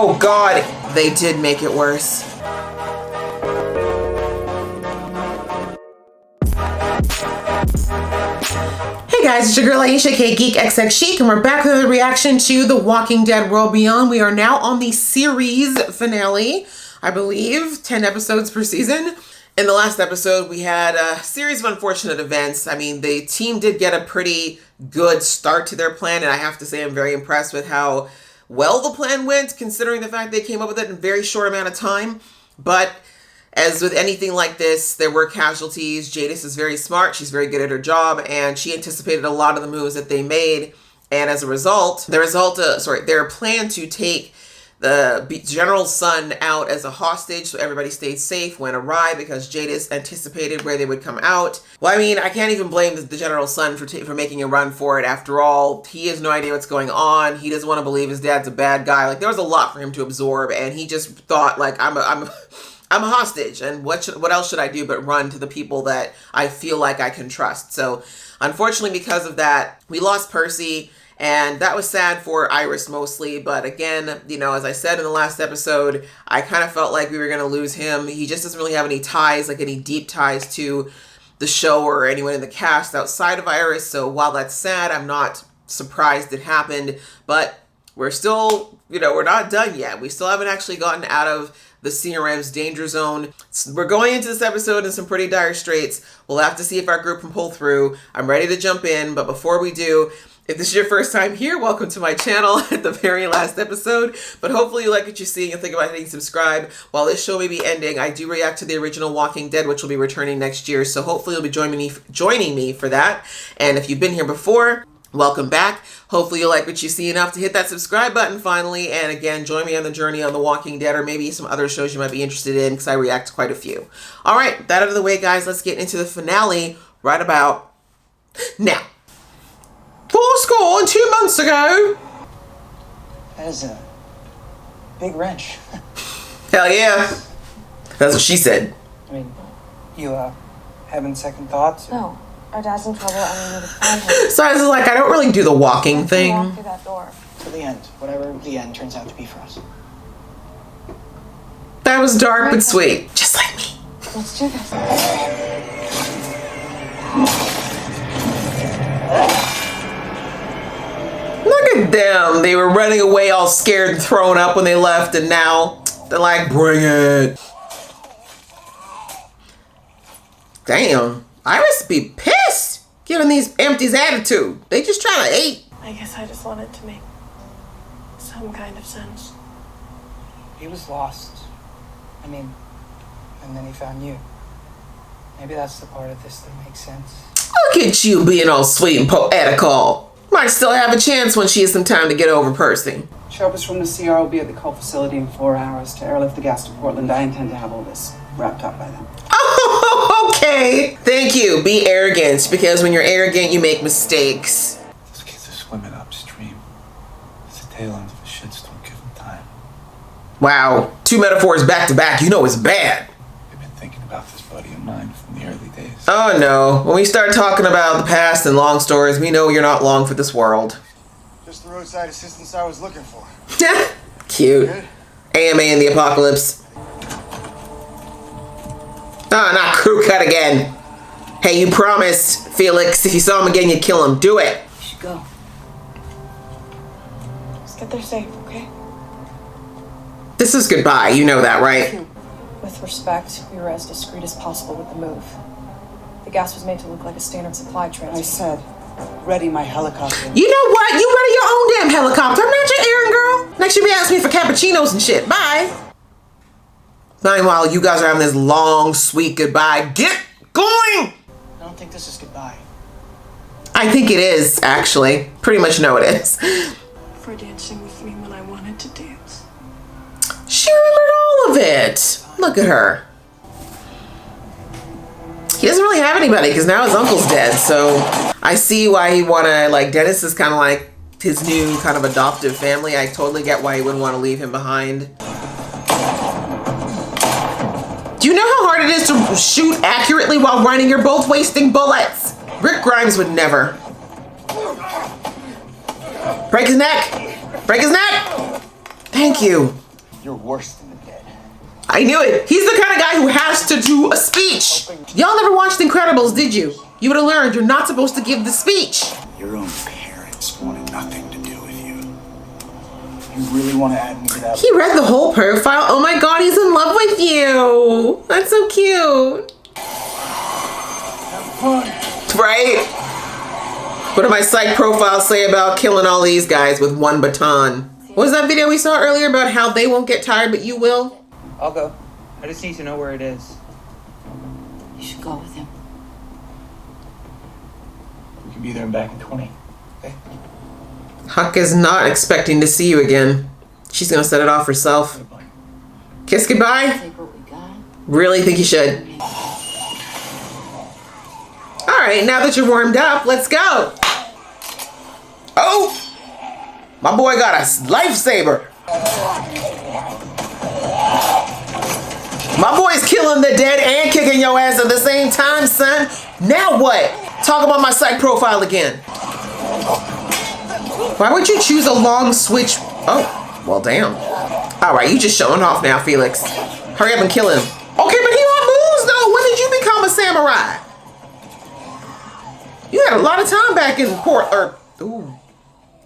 Oh God, they did make it worse. Hey guys, it's your girl Aisha, aka Geek XX Chic, and we're back with a reaction to The Walking Dead World Beyond. We are now on the series finale, I believe, 10 episodes per season. In the last episode, we had a series of unfortunate events. I mean, the team did get a pretty good start to their plan, and I have to say I'm very impressed with how well the plan went, considering the fact they came up with it in a very short amount of time. But as with anything like this, there were casualties. Jadis is very smart. She's very good at her job, and she anticipated a lot of the moves that they made. And as a result, their plan to take the general's son out as a hostage so everybody stayed safe went awry because Jadis anticipated where they would come out. Well, I mean, I can't even blame the general's son for making a run for it. After all, he has no idea what's going on. He doesn't want to believe his dad's a bad guy. Like, there was a lot for him to absorb, and he just thought, like, I'm a hostage, and what else should I do but run to the people that I feel like I can trust? So, unfortunately, because of that, we lost Percy. And that was sad for Iris mostly. But again, you know, as I said in the last episode, I kind of felt like we were going to lose him. He just doesn't really have any ties, like any deep ties to the show or anyone in the cast outside of Iris. So while that's sad, I'm not surprised it happened. But we're still, you know, we're not done yet. We still haven't actually gotten out of the CRM's danger zone. We're going into this episode in some pretty dire straits. We'll have to see if our group can pull through. I'm ready to jump in. But before we do, if this is your first time here, welcome to my channel at the very last episode. But hopefully you like what you see and think about hitting subscribe. While this show may be ending, I do react to the original Walking Dead, which will be returning next year. So hopefully you'll be joining me for that. And if you've been here before, welcome back. Hopefully you like what you see enough to hit that subscribe button finally. And again, join me on the journey on The Walking Dead, or maybe some other shows you might be interested in, because I react to quite a few. All right, that out of the way, guys. Let's get into the finale right about now. Full score 2 months ago. That is a big wrench. Hell yeah. That's what she said. I mean, you having second thoughts? No. Our dad's in trouble and we need to find him. So I was like, I don't really do the walking thing. Walk through that door. To the end. Whatever the end turns out to be for us. That was dark but sweet. Just like me. Let's do this. Look at them. They were running away all scared and thrown up when they left, and now they're like, bring it. Damn. Iris would be pissed giving these empties attitude. They just trying to eat. I guess I just wanted to make some kind of sense. He was lost. I mean, and then he found you. Maybe that's the part of this that makes sense. Look at you being all sweet and poetical. Might still have a chance when she has some time to get over Percy. Sharpest from the CR will be at the coal facility in 4 hours to airlift the gas to Portland. I intend to have all this wrapped up by then. Oh, okay. Thank you. Be arrogant, because when you're arrogant, you make mistakes. Those kids are swimming upstream. It's the tail end of a shitstorm. Give them time. Wow. 2 metaphors back to back. You know it's bad. I've been thinking about this buddy of mine from the early days. Oh no. When we start talking about the past and long stories, we know you're not long for this world. Just the roadside assistance I was looking for. Cute. Good? AMA in the apocalypse. Ah, not crew cut again. Hey, you promised, Felix, if you saw him again, you'd kill him. Do it. We should go. Just get there safe, okay? This is goodbye. You know that, right? With respect, we were as discreet as possible with the move. The gas was made to look like a standard supply transfer. I said, ready my helicopter. You know what? You ready your own damn helicopter. I'm not your errand girl. Next you be asking me for cappuccinos and shit. Bye. Meanwhile, you guys are having this long, sweet goodbye. Get going! I don't think this is goodbye. I think it is, actually. Pretty much know it is. For dancing with me when I wanted to dance. She remembered all of it. Look at her. He doesn't really have anybody because now his uncle's dead. So I see why he wanna, like, Dennis is kind of like his new kind of adoptive family. I totally get why he wouldn't want to leave him behind. Do you know how hard it is to shoot accurately while running? You're both wasting bullets. Rick Grimes would never. Break his neck. Break his neck. Thank you. You're worse than the dead. I knew it. He's the kind of guy who has to do a speech. Y'all never watched Incredibles, did you? You would have learned you're not supposed to give the speech. Your own parents wanted nothing to do with you. You really want to add me to that? He read the whole profile. Oh my god, he's in love with you. That's so cute. Have fun. Right? What did my psych profile say about killing all these guys with one baton? What was that video we saw earlier about how they won't get tired but you will? I'll go. I just need to know where it is. You should go with him. We can be there and back in 20. Okay. Huck is not expecting to see you again. She's gonna set it off herself. Kiss goodbye? Take what we got. Really think you should. Alright, now that you're warmed up, let's go. Oh! My boy got a lifesaver. My boy's killing the dead and kicking your ass at the same time, son. Now what? Talk about my psych profile again. Why would you choose a long switch? Oh, well, damn. All right, you just showing off now, Felix. Hurry up and kill him. Okay, but he on moves, though. When did you become a samurai? You had a lot of time back in port, or, ooh.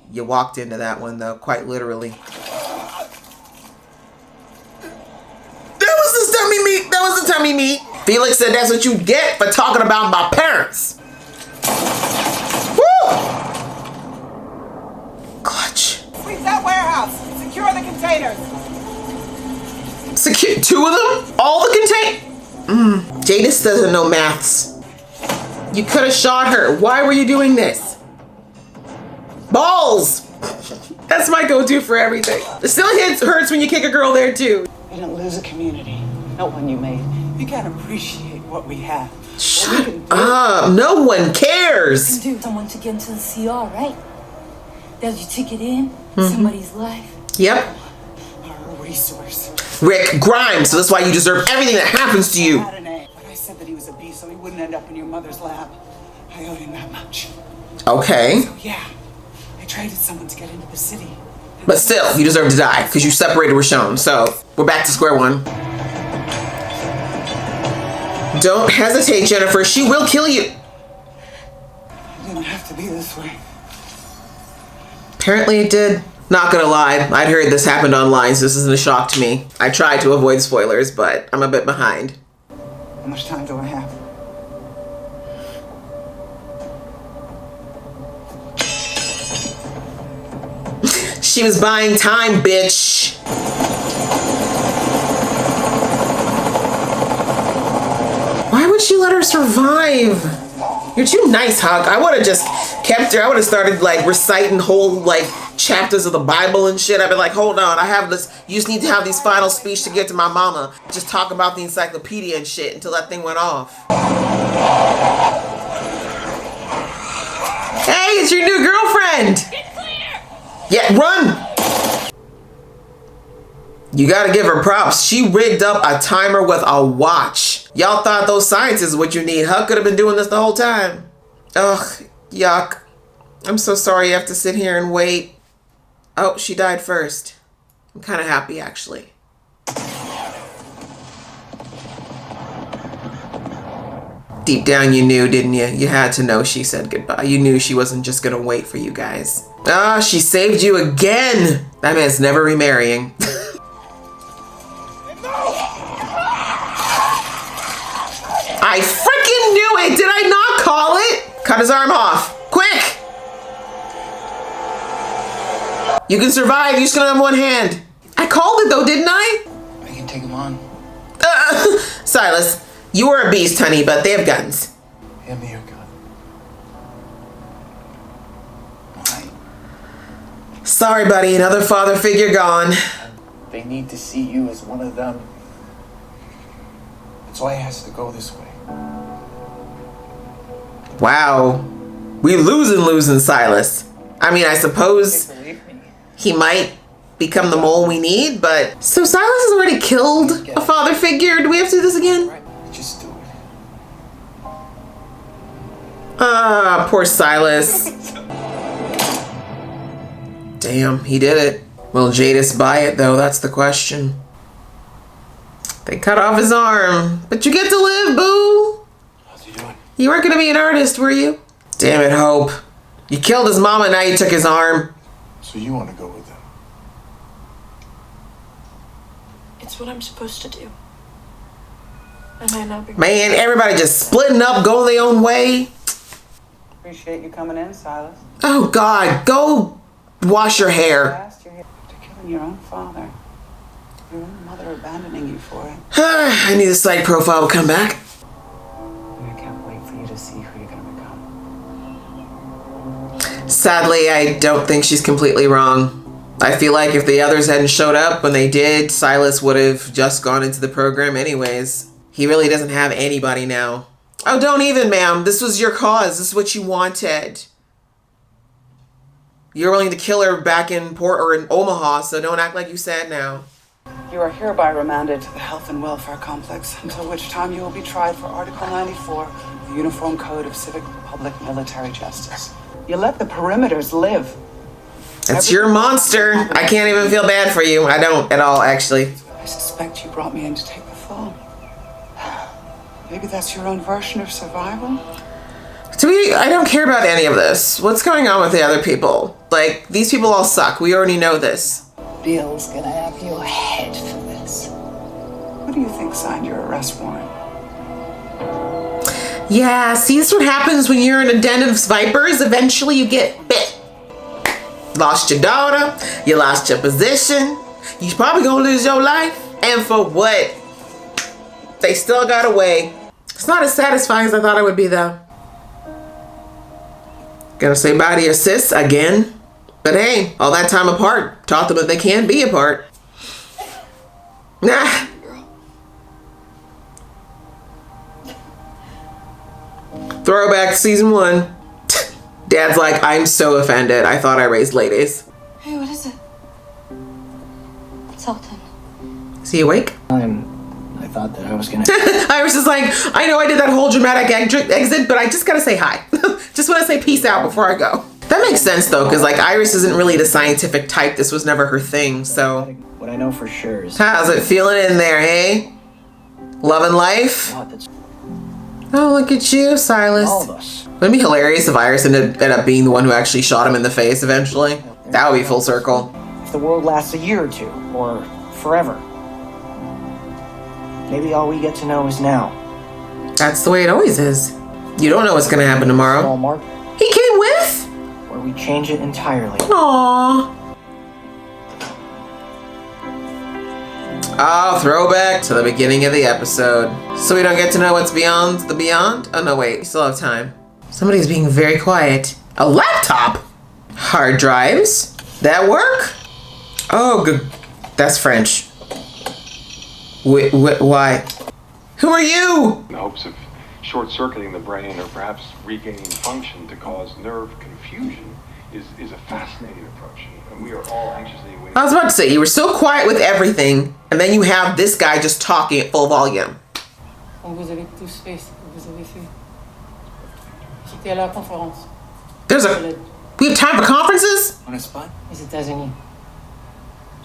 You walked into that one, though, quite literally. That was the tummy meat. That was the tummy meat. Felix said that's what you get for talking about my parents. Woo! Clutch. Sweep that warehouse. Secure the containers. Secure 2 of them? All the Jadis doesn't know maths. You could have shot her. Why were you doing this? Balls! That's my go-to for everything. It still hurts when you kick a girl there too. We didn't lose a community. Not one you made. You gotta appreciate what we have. Shut up. No one cares. Do someone to get into the CR, right? That's your ticket in. Somebody's life. Yep. Our resource. Rick Grimes, so that's why you deserve everything that happens to you. Had an A, but I said that he was a beast so he wouldn't end up in your mother's lab. I owed him that much. Okay. So yeah, I traded someone to get into the city. But still, you deserve to die because you separated Rashon. So we're back to square one. Don't hesitate, Jennifer. She will kill you. It didn't have to be this way. Apparently it did. Not gonna lie, I'd heard this happened online, so this isn't a shock to me. I tried to avoid spoilers, but I'm a bit behind. How much time do I have? She was buying time, bitch. Why would she let her survive? You're too nice, Huck. I would have just kept her. I would have started like reciting whole like chapters of the Bible and shit. I'd be like, hold on, I have this. You just need to have these final speech to get to my mama. Just talk about the encyclopedia and shit until that thing went off. Hey, it's your new girlfriend. Get clear. Yeah, run. You gotta give her props. She rigged up a timer with a watch. Y'all thought those sciences what you need. Huck could have been doing this the whole time. Ugh, yuck. I'm so sorry you have to sit here and wait. Oh, she died first. I'm kind of happy, actually. Deep down you knew, didn't you? You had to know she said goodbye. You knew she wasn't just gonna wait for you guys. Ah, she saved you again. That man's never remarrying. I freaking knew it! Did I not call it? Cut his arm off. Quick! You can survive, you're just gonna have one hand. I called it though, didn't I? I can take him on. Silas, you are a beast, honey, but they have guns. Hand me your gun. Why? Sorry, buddy, another father figure gone. They need to see you as one of them. That's why it has to go this way. Wow. We losing, Silas. I mean, I suppose he might become the mole we need, but... So Silas has already killed a father figure. Do we have to do this again? Just do it. Ah, poor Silas. Damn, he did it. Will Jadis buy it, though? That's the question. They cut off his arm, but you get to live, boo! How's he doing? You weren't gonna be an artist, were you? Damn it, Hope. You killed his mama, now you took his arm. So you want to go with them? It's what I'm supposed to do. I might not be. Man, everybody just splitting up, going their own way. Appreciate you coming in, Silas. Oh, God. Go wash your hair. Last you're here after killing your own father. Your own mother abandoning you for it. I knew the psych profile would come back. And I can't wait for you to see who you're gonna become. Sadly, I don't think she's completely wrong. I feel like if the others hadn't showed up when they did, Silas would have just gone into the program anyways. He really doesn't have anybody now. Oh, don't even, ma'am. This was your cause. This is what you wanted. You're willing to kill her back in Omaha, so don't act like you sad now. You are hereby remanded to the Health and Welfare Complex, until which time you will be tried for Article 94 of the Uniform Code of Civic Public Military Justice. You let the perimeters live. It's your monster. I can't even feel bad for you. I don't at all, actually. I suspect you brought me in to take the fall. Maybe that's your own version of survival? I don't care about any of this. What's going on with the other people? Like, these people all suck. We already know this. Bill's gonna have your head for this. Who do you think signed your arrest warrant? Yeah, see, this is what happens when you're in a den of vipers. Eventually you get bit. Lost your daughter. You lost your position. You're probably gonna lose your life. And for what? They still got away. It's not as satisfying as I thought it would be, though. Gonna say bye to your sis again. But hey, all that time apart taught them that they can be apart. Nah. Throwback to season 1. Dad's like, I'm so offended. I thought I raised ladies. Hey, what is it? Sultan. Is he awake? I thought that I was gonna. Iris is like, I know I did that whole dramatic exit, but I just gotta say hi. Just want to say peace out before I go. That makes sense though, because like Iris isn't really the scientific type. This was never her thing, so. What I know for sure is. How's it feeling in there, hey? Loving life? That's Oh, look at you, Silas. all of us. Wouldn't it be hilarious if Iris ended up being the one who actually shot him in the face eventually? That would be full circle. If the world lasts a year or two, or forever, maybe all we get to know is now. That's the way it always is. You don't know what's gonna happen tomorrow. Small mark He came with? where we change it entirely. Aww. Oh, throwback to the beginning of the episode. So we don't get to know what's beyond the beyond? Oh no, wait, we still have time. Somebody's being very quiet. A laptop? Hard drives? That work? Oh, good. That's French. Why? Who are you? In the hopes of short-circuiting the brain or perhaps regaining function to cause nerve confusion is a fascinating approach, and we are all anxiously waiting. I was about to say, you were so quiet with everything, and then you have this guy just talking at full volume. Vous avez tous fait ce que vous avez fait. J'étais à la conférence. We have time for conferences? On a spot? Les États-Unis.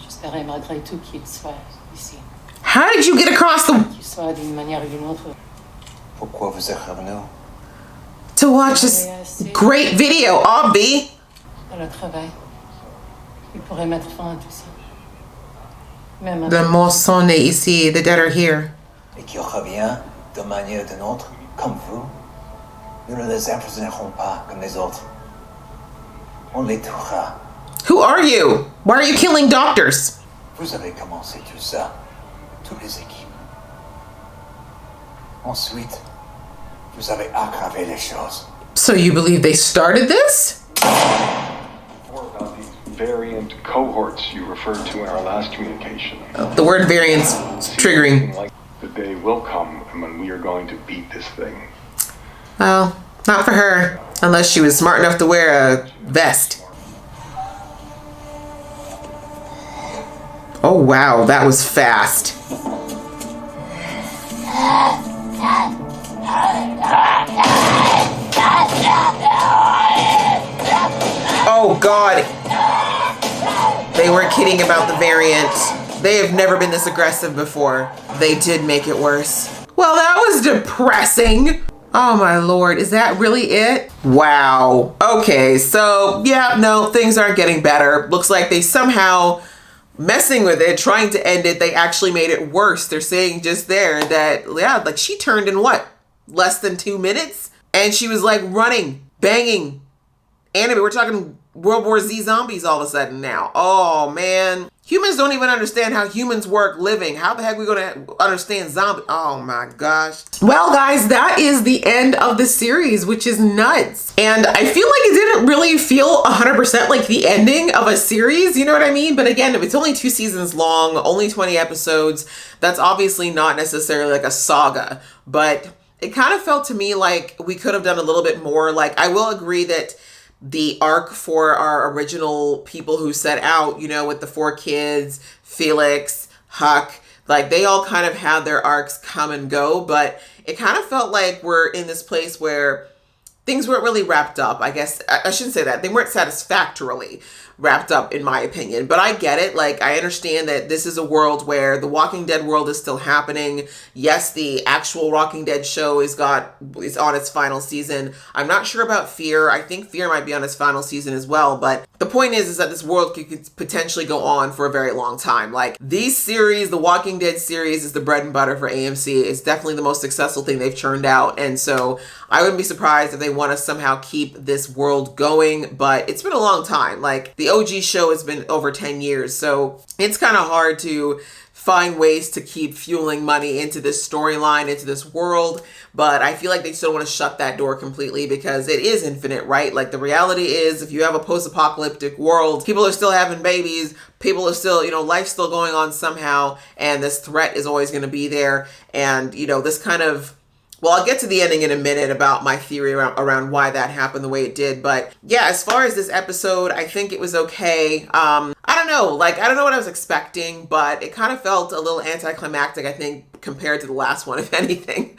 J'espérais malgré tout qu'ils soient ici. How did you get across the... Qu'ils soient d'une manière ou d'une autre. Pourquoi vous êtes revenu? to watch this great video, Obby? Dans le travail. Il pourrait mettre fin à tout ça. Même The morts sont nés ici, the dead are here. Et qui revient de manière ou d'une autre, comme vous, nous ne les emprisonnerons pas comme les autres. On les tuera. Who are you? Why are you killing doctors? Vous avez commencé tout ça, toutes les équipes. Ensuite, vous avez aggravé les choses. So you believe they started this? More about these variant cohorts you referred to in our last communication. The word variant's triggering. Like the day will come when we are going to beat this thing. Well, not for her. Unless she was smart enough to wear a vest. Oh wow, that was fast. Oh God. They weren't kidding about the variant. They have never been this aggressive before. They did make it worse. Well, that was depressing. Oh my Lord, is that really it? Wow. Okay, so yeah, no, things aren't getting better. Looks like they somehow messing with it, trying to end it, they actually made it worse. They're saying just there that, yeah, like she turned in what? Less than 2 minutes? And she was like running, banging, anime. We're talking World War Z zombies all of a sudden now. Oh man. Humans don't even understand how humans work living. How the heck are we going to understand zombie? Oh my gosh. Well, guys, that is the end of the series, which is nuts. And I feel like it didn't really feel 100% like the ending of a series. You know what I mean? But again, if it's only 2 seasons long, only 20 episodes, that's obviously not necessarily like a saga. But it kind of felt to me like we could have done a little bit more. Like, I will agree that the arc for our original people who set out, you know, with the 4 kids, Felix, Huck, like they all kind of had their arcs come and go, but it kind of felt like we're in this place where things weren't really wrapped up. I guess I shouldn't say that. They weren't satisfactorily wrapped up, in my opinion, but I get it. Like, I understand that this is a world where the Walking Dead world is still happening. Yes, the actual Walking Dead show is on its final season. I'm not sure about Fear. I think Fear might be on its final season as well, but the point is that this world could potentially go on for a very long time. Like, these series, the Walking Dead series is the bread and butter for AMC. It's definitely the most successful thing they've churned out, and so I wouldn't be surprised if they want to somehow keep this world going, but it's been a long time. Like, the OG show has been over 10 years, so it's kind of hard to find ways to keep fueling money into this storyline, into this world, but I feel like they still want to shut that door completely because it is infinite, right? Like, the reality is, if you have a post-apocalyptic world, people are still having babies, people are still, you know, life's still going on somehow, and this threat is always going to be there, and, you know, this kind of, well, I'll get to the ending in a minute about my theory around why that happened the way it did. But yeah, as far as this episode, I think it was okay. I don't know. Like, I don't know what I was expecting, but it kind of felt a little anticlimactic, I think, compared to the last one, if anything.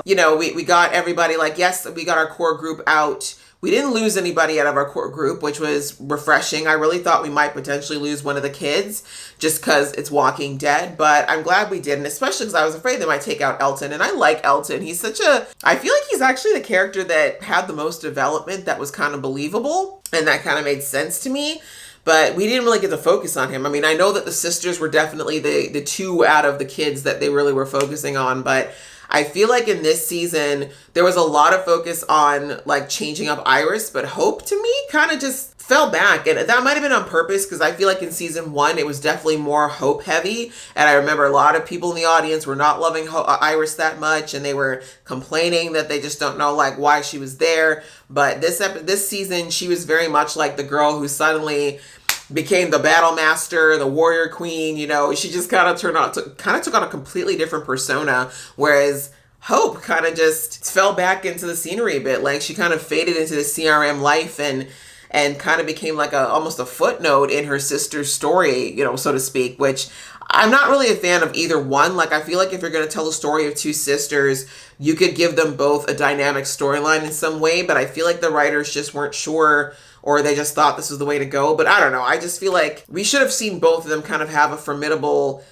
You know, we got everybody, like, yes, we got our core group out. We didn't lose anybody out of our core group, which was refreshing. I really thought we might potentially lose one of the kids just because it's Walking Dead, but I'm glad we didn't, especially because I was afraid they might take out Elton, and I like Elton. He's I feel like he's actually the character that had the most development that was kind of believable, and that kind of made sense to me. But we didn't really get to focus on him. I mean, I know that the sisters were definitely the 2 out of the kids that they really were focusing on, but I feel like in this season, there was a lot of focus on like changing up Iris, but Hope to me kind of just fell back. And that might have been on purpose because I feel like in season 1, it was definitely more Hope heavy. And I remember a lot of people in the audience were not loving Iris that much. And they were complaining that they just don't know like why she was there. But this season, she was very much like the girl who suddenly became the battle master, the warrior queen. You know, she just kind of took on a completely different persona, whereas Hope kind of just fell back into the scenery a bit. Like, she kind of faded into the CRM life and kind of became like almost a footnote in her sister's story, you know, so to speak, which I'm not really a fan of either one. Like, I feel like if you're going to tell a story of 2 sisters, you could give them both a dynamic storyline in some way, but I feel like the writers just weren't sure, or they just thought this was the way to go. But I don't know. I just feel like we should have seen both of them kind of have a formidable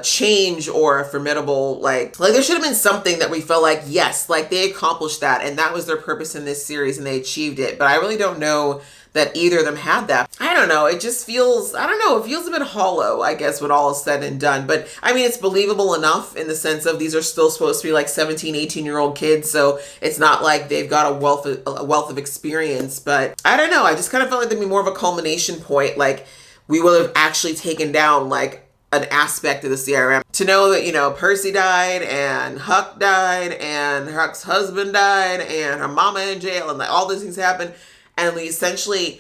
change, or a formidable, like there should have been something that we felt like, yes, like they accomplished that, and that was their purpose in this series, and they achieved it. But I really don't know that either of them had that. I don't know. It just feels, I don't know, it feels a bit hollow, I guess, when all is said and done. But I mean, it's believable enough in the sense of these are still supposed to be like 17, 18-year-old kids. So it's not like they've got a wealth of experience. But I don't know. I just kind of felt like there'd be more of a culmination point. Like, we would have actually taken down like an aspect of the CRM. To know that, you know, Percy died, and Huck died, and Huck's husband died, and her mama in jail, and like all these things happened. And we essentially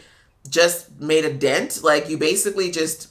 just made a dent. Like, you basically just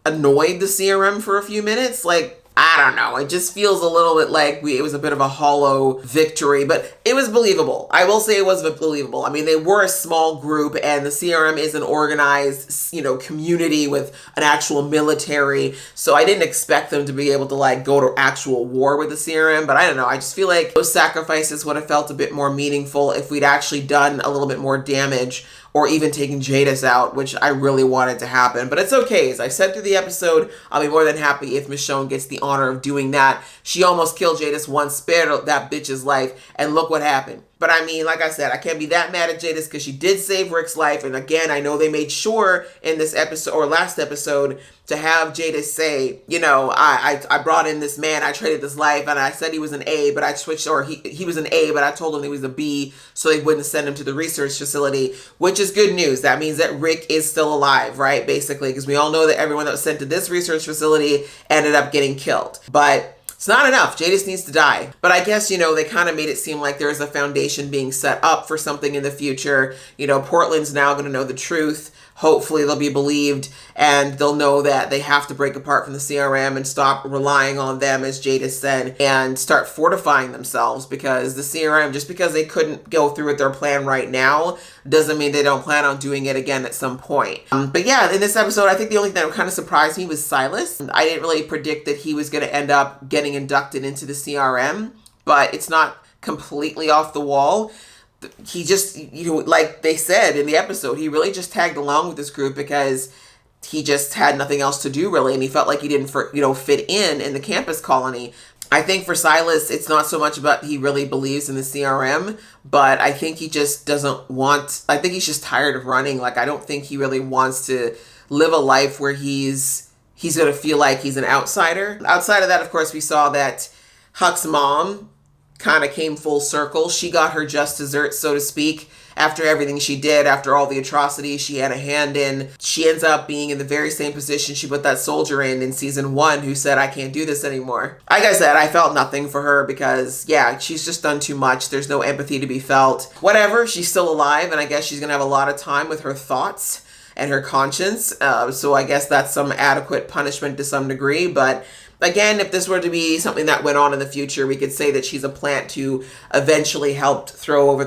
annoyed the CRM for a few minutes. Like, I don't know. It just feels a little bit like it was a bit of a hollow victory, but it was believable. I will say it was believable. I mean, they were a small group, and the CRM is an organized, you know, community with an actual military. So I didn't expect them to be able to like go to actual war with the CRM, but I don't know. I just feel like those sacrifices would have felt a bit more meaningful if we'd actually done a little bit more damage, or even taking Jadis out, which I really wanted to happen. But it's okay. As I said through the episode, I'll be more than happy if Michonne gets the honor of doing that. She almost killed Jadis once, spared that bitch's life, and look what happened. But I mean, like I said, I can't be that mad at Jadis because she did save Rick's life. And again, I know they made sure in this episode or last episode to have Jadis say, you know, I brought in this man, I traded this life, and I said he was an A, but I switched, or he was an A, but I told him he was a B, so they wouldn't send him to the research facility, which is good news. That means that Rick is still alive, right? Basically, because we all know that everyone that was sent to this research facility ended up getting killed. But it's not enough. Jadis needs to die. But I guess, you know, they kind of made it seem like there's a foundation being set up for something in the future. You know, Portland's now going to know the truth. Hopefully they'll be believed, and they'll know that they have to break apart from the CRM and stop relying on them, as Jadis said, and start fortifying themselves, because the CRM, just because they couldn't go through with their plan right now, doesn't mean they don't plan on doing it again at some point. But yeah, in this episode, I think the only thing that kind of surprised me was Silas. I didn't really predict that he was going to end up getting inducted into the CRM, but it's not completely off the wall. He just, you know, like they said in the episode, he really just tagged along with this group because he just had nothing else to do, really, and he felt like he didn't, fit in the campus colony. I think for Silas, it's not so much about he really believes in the CRM, but I think he just I think he's just tired of running. Like, I don't think he really wants to live a life where he's going to feel like he's an outsider. Outside of that, of course, we saw that Huck's mom kind of came full circle. She got her just desserts, so to speak, after everything she did, after all the atrocities she had a hand in. She ends up being in the very same position she put that soldier in season 1 who said, I can't do this anymore. Like I said, I felt nothing for her because, yeah, she's just done too much. There's no empathy to be felt. Whatever, she's still alive, and I guess she's going to have a lot of time with her thoughts and her conscience. So I guess that's some adequate punishment to some degree, but again, if this were to be something that went on in the future, we could say that she's a plant to eventually help overthrow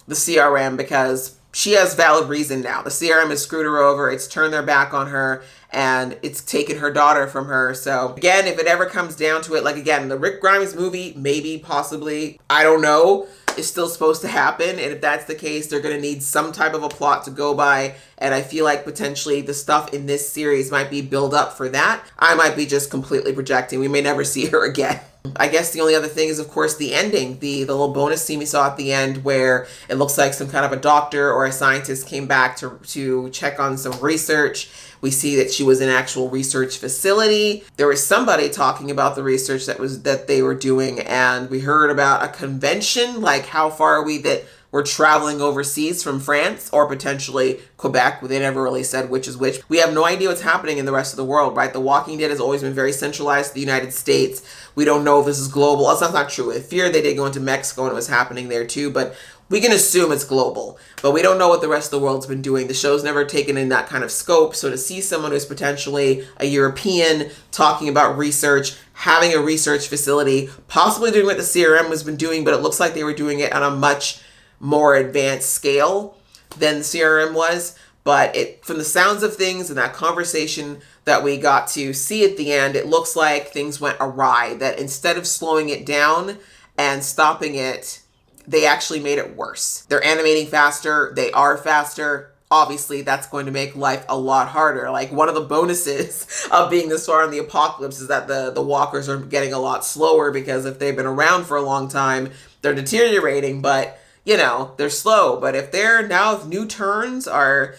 the CRM, because she has valid reason now. The CRM has screwed her over. It's turned their back on her, and it's taken her daughter from her. So again, if it ever comes down to it, like again, the Rick Grimes movie, maybe, possibly, I don't know, is still supposed to happen. And if that's the case, they're going to need some type of a plot to go by. And I feel like potentially the stuff in this series might be build up for that. I might be just completely projecting. We may never see her again. I guess the only other thing is, of course, the ending, the little bonus scene we saw at the end where it looks like some kind of a doctor or a scientist came back to check on some research. We see that she was in an actual research facility. There was somebody talking about the research that they were doing, and we heard about a convention, like how far are we that we're traveling overseas from France or potentially Quebec. They never really said which is which. We have no idea what's happening in the rest of the world, right? The Walking Dead has always been very centralized to the United States. We don't know if this is global. That's not true. With Fear, they did go into Mexico and it was happening there too, but we can assume it's global. But we don't know what the rest of the world's been doing. The show's never taken in that kind of scope. So to see someone who's potentially a European talking about research, having a research facility, possibly doing what the CRM has been doing, but it looks like they were doing it on a much more advanced scale than the CRM was. But from the sounds of things and that conversation that we got to see at the end, it looks like things went awry. That instead of slowing it down and stopping it, they actually made it worse. They're animating faster. They are faster. Obviously, that's going to make life a lot harder. Like, one of the bonuses of being this far in the apocalypse is that the walkers are getting a lot slower, because if they've been around for a long time, they're deteriorating, but, you know, they're slow. But if new turns are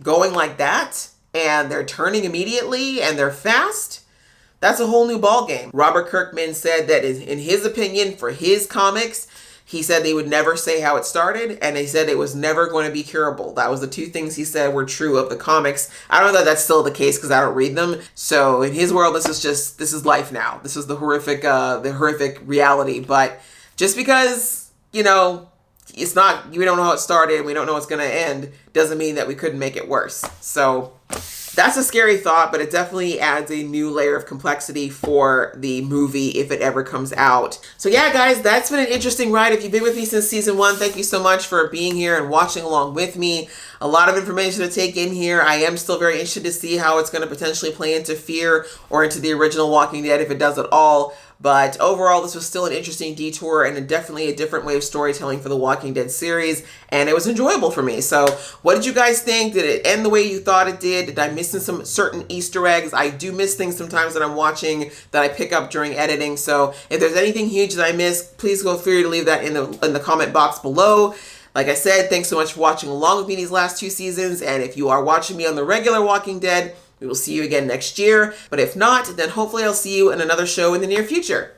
going like that, and they're turning immediately, and they're fast, that's a whole new ballgame. Robert Kirkman said that in his opinion, for his comics, he said they would never say how it started, and they said it was never going to be curable. That was the two things he said were true of the comics. I don't know that that's still the case because I don't read them. So in his world, this is life now. This is the horrific reality. But just because, you know, it's not, we don't know how it started and we don't know how it's going to end, doesn't mean that we couldn't make it worse. So that's a scary thought, but it definitely adds a new layer of complexity for the movie if it ever comes out. So yeah, guys, that's been an interesting ride. If you've been with me since season 1, thank you so much for being here and watching along with me. A lot of information to take in here. I am still very interested to see how it's going to potentially play into Fear or into the original Walking Dead, if it does at all. But overall, this was still an interesting detour and definitely a different way of storytelling for the Walking Dead series, and it was enjoyable for me. So what did you guys think? Did it end the way you thought it did? Did I miss some certain Easter eggs? I do miss things sometimes that I'm watching that I pick up during editing. So if there's anything huge that I missed, please feel free to leave that in the comment box below. Like I said, thanks so much for watching along with me these last 2 seasons, and if you are watching me on the regular Walking Dead, we will see you again next year. But if not, then hopefully I'll see you in another show in the near future.